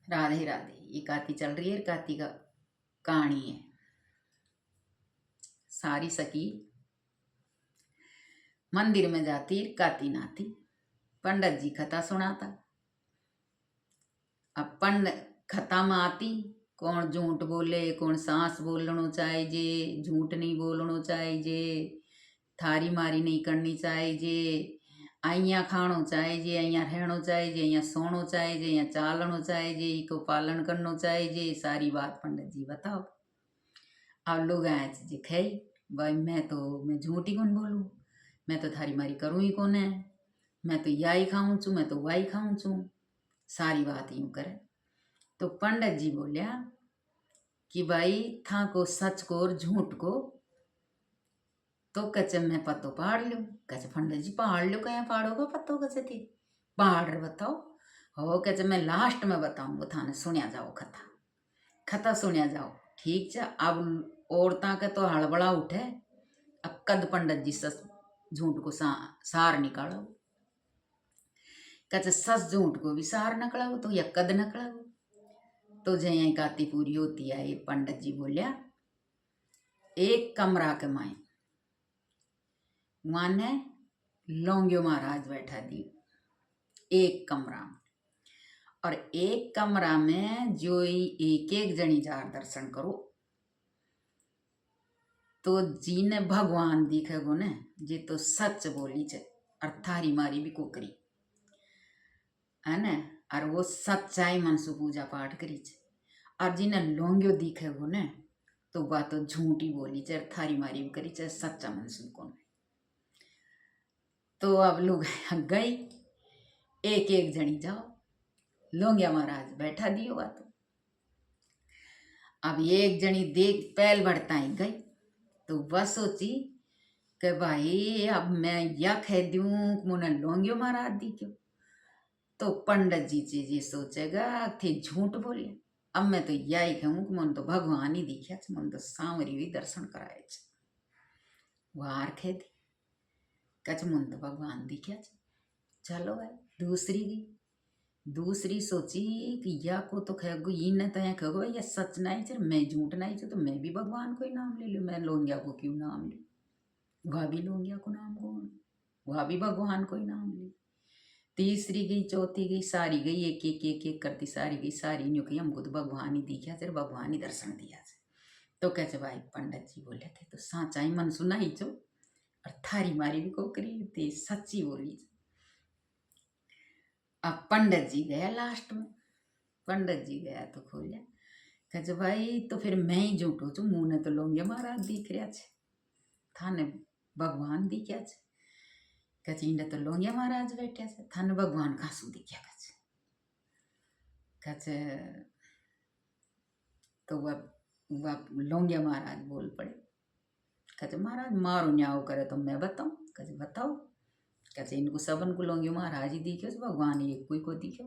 राधे राधे। ये काती चल रही है, काती का कहानी है। सारी सखी मंदिर में जाती, काती नाती, पंडित जी कथा सुनाता। अब पंडित कथा में आती, कौन झूठ बोले, कौन सांस बोलनो चाहिए, झूठ नहीं बोलनो चाहिए, थारी मारी नहीं करनी चाहिए, अहियाँ खाणो चाहिए, अहियाँ रहणो चाहिए, अहियाँ सोणो चाहिए, अहियाँ चालनो चाहिए, इको पालन करनो चाहिए। सारी बात पंडित जी बताओ। अब लोग आए जी खई भाई, मैं झूठ ही कौन बोलूँ, मैं तो थारी मारी करूँ ही कौन है, मैं तो यही खाऊं चू, मैं तो वही खाऊं चू। सारी बात यूं करे तो पंडित जी बोलिया कि भाई था को सच को और झूठ को तो कचे मैं पत्तो पहाड़ लू। कचे पंडित जी पहाड़ लो, कहीं पहाड़ोगा पत्तो कचे थी पहाड़ बताओ हो। कचे मैं लास्ट में बताऊंगा थाने, सुनिया जाओ कथा, कथा सुनिया जाओ ठीक है। अब औरता के तो हड़बड़ा उठे। अब कद पंडित जी सच झूठ को सार निकालो, कचे सच झूठ को भी सार निकलाओ तो या कद निकलाओ। तो जय काती पूरी होती है, ये पंडित जी बोलिया एक कमरा के माए माने लौंगियो महाराज बैठा दी एक कमरा में, और एक कमरा में जो एक एक जनी जार दर्शन करो तो जीने भगवान दिखेगो ने, जे तो सच बोली छे और थारी मारी भी कोकरी है ने, और वो सच्चाई मन से पूजा पाठ करी छे। और जिन्हें लौंगियो दिखेगो ने तो बात तो झूठी बोली छे, थारी मारी भी करी छे, सच्चा मन से कौन। तो अब लोग गई एक एक जनी जाओ, लौंगिया महाराज बैठा दियो बात। अब एक जनी देख पहल बढ़ता ही गई तो वह सोची कि भाई अब मैं या कह दूं मुने लौंगियो महाराज दी क्यों। तो पंडित जी ये सोचेगा थे झूठ बोले, अब मैं तो यही कहूँ कि मन तो भगवान ही दिखा, मन तो सांवरी भी दर्शन कराए वार खे दी कच मन तो भगवान दिखा। चलो भाई दूसरी गई, दूसरी सोची कि या को तो कहो ये तय कहो या सच नहीं चल, मैं झूठ नहीं चल तो मैं भी भगवान को ही नाम ले लूँ, मैं लौंगिया को क्यों नाम लूँ, वह भी लौंगिया को नाम कौन, वह भी भगवान को ही नाम ले। तीसरी गई, चौथी गई, सारी गई एक एक एक एक करती सारी गई, सारी न्यू कही हमको तो भगवान ही दिखा चल, भगवान ही दर्शन दिया। तो कहते भाई पंडित जी बोले थे तो साचा ही मन सुना ही चो, और थारी मारी भी को करी थी सच्ची बोली। अब पंडित जी गया लास्ट में, पंडित जी गया तो खोलिया, कहते भाई तो फिर मैं ही झूठो छू, मुँह ने तो लौंगिया महाराज दिख रहा छे, थाने भगवान दिख्या छे। कहते इन्हें तो लौंगिया महाराज बैठे छे, थाने भगवान कासू दिख्या कहते। तो वह लौंगिया महाराज बोल पड़े, कहते महाराज मारो न्याओ करे तो मैं बताऊं। कहते बताओ। कहते इनको सबन को लौंगियो महाराज ही दिखे, भगवान एक कोई को दिखे,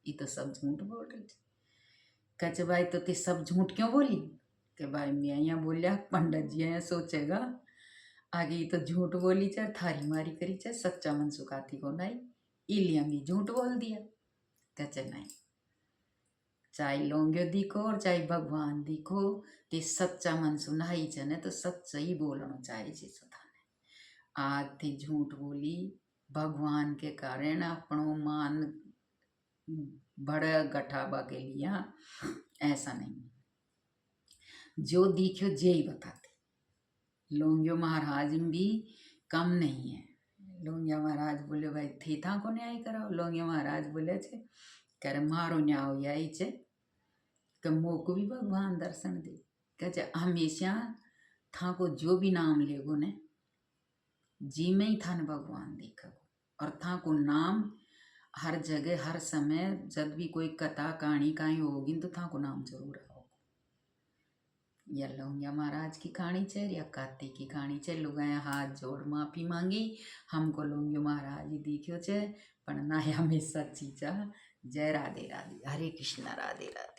ये तो सब झूठ बोल रही थी। कहते भाई तो ते सब झूठ क्यों बोली, कि भाई मैं यहाँ बोलिया पंडित जी यहाँ सोचेगा आगे ये तो झूठ बोली चाहे थारी मारी करी चाहे सच्चा मन सुखाती को नहीं, इलिया भी झूठ बोल दिया। कहते नहीं, चाहे लौंगियो दिखो और चाहे भगवान दिखो, ते सच्चा मन सुनाई छे ने तो सच्चा ही बोलना चाहिए। आज थी झूठ बोली भगवान के कारण अपनो मान बड़ा गठाबा के लिया, ऐसा नहीं, जो दिखो जे ही बताते। लौंगियो महाराज भी कम नहीं है। लौंगिया महाराज बोले भाई थे था को न्याय कराओ। लौंगिया महाराज बोले छे करे मारो न्याय यही छे कि मोको भी भगवान दर्शन दे। कहे हमेशा था को जो भी नाम लेगो ने जी में ही था न भगवान देखो, और था को नाम हर जगह हर समय जब भी कोई कथा कहानी कहीं होगी तो था को नाम जरूर आओ। या लौंगिया महाराज की कहानी चल या काती की कहानी चल, लोग हाथ जोड़ माफी मांगी, हमको लौंगियो महाराज ही दिखो छे पण ना हमें सच्ची चा। जय राधे राधे, हरे कृष्णा, राधे राधे।